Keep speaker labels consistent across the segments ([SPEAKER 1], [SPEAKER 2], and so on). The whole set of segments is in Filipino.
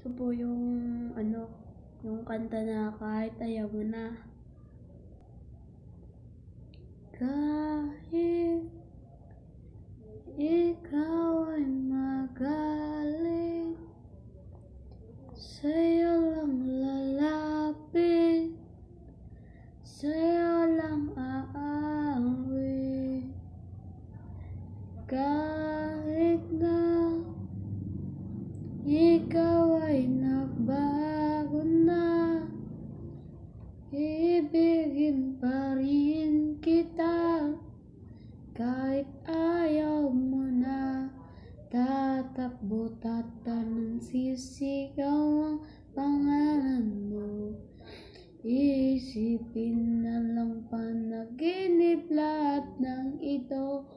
[SPEAKER 1] Ito po yung yung kanta na kahit ayaw mo na. Kahit ikaw ay magaling, sa'yo lang lalapit, sa'yo lang aawit. Kahit na ikaw ay nagbago na, ibigin pa rin kita. Kahit ayaw mo na, tatakbo, tatanong, sisigaw ang pangalan mo. Isipin na lang panaginip lahat ng ito.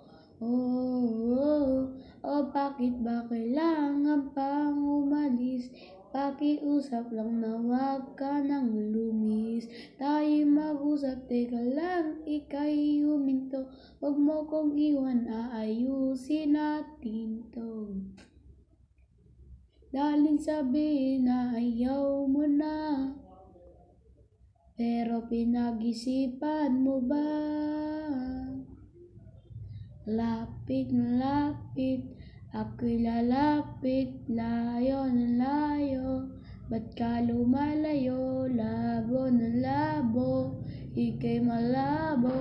[SPEAKER 1] Bakit ba kailangan pang umalis? Pakiusap lang na wag ka nang lumis. Tayo mag-usap, teka lang, ika'y huminto. Wag mo kong iwan, aayusin natin to. Daling sabihin na ayaw mo na, pero pinag-isipan mo ba? Lapit na lapit, ako'y lalapit, layo na layo. Ba't ka lumalayo? Labo na labo, ika'y malabo.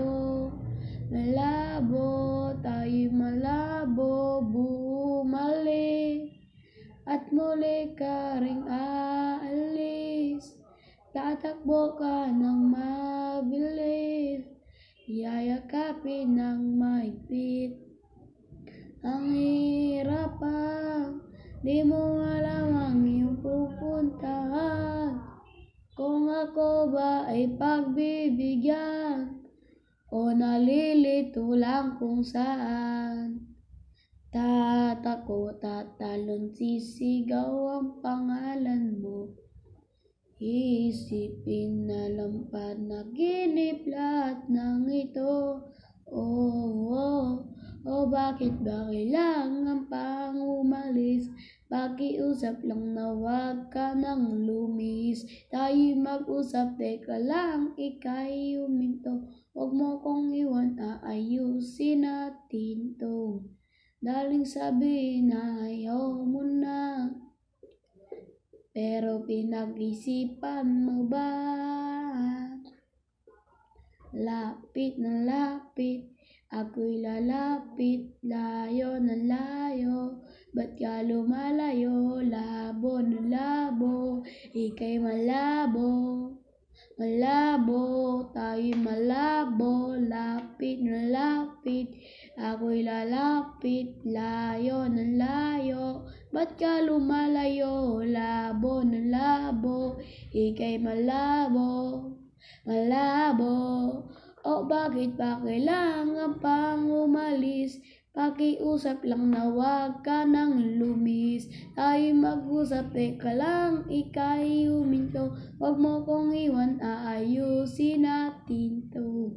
[SPEAKER 1] Malabo, tayo'y malabo, bumalik. At muli ka ring aalis, tatakbo ka ng mabilis, yayakapin ng mahigpit. Ang hirap pa, di mo alam ang iyong pupuntahan. Kung ako ba ay pagbibigyan, o nalilito lang kung saan. Tatako, tatalon, sisigaw ang pangalan mo. Isipin na lang panaginip lahat ng ito. Bakit ba kailangan pang umalis? Pakiusap lang na wag ka nang lumis. Tayo'y mag-usap, teka lang, ika'y huminto. Wag mo kong iwan, aayusin natin to. Daling sabihin na ayaw mo na, pero pinag-isipan mo ba? Lapit na lapit, ako'y lalapit, layo na layo. Ba't ka lumalayo? Labo na labo, ika'y malabo. Malabo, tayo'y malabo. Lapit na lapit, ako'y lalapit, layo na layo. Ba't ka lumalayo? Labo na labo, ika'y malabo. Malabo, bakit ba kailangan pang umalis? Pakiusap lang na wag ka nang lumis. Tayo'y mag-usap, teka lang, ika'y huminto. Wag mo kong iwan, aayusin natin to.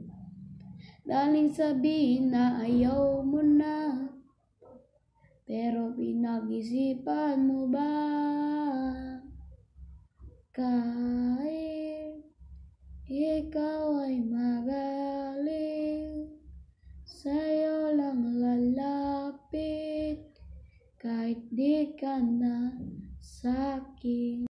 [SPEAKER 1] Daling sabihin na ayaw mo na, pero pinag-isipan mo ba? Kahit ikaw ay magaling, sa'yo lang lalapit, kahit di ka na sa'kin.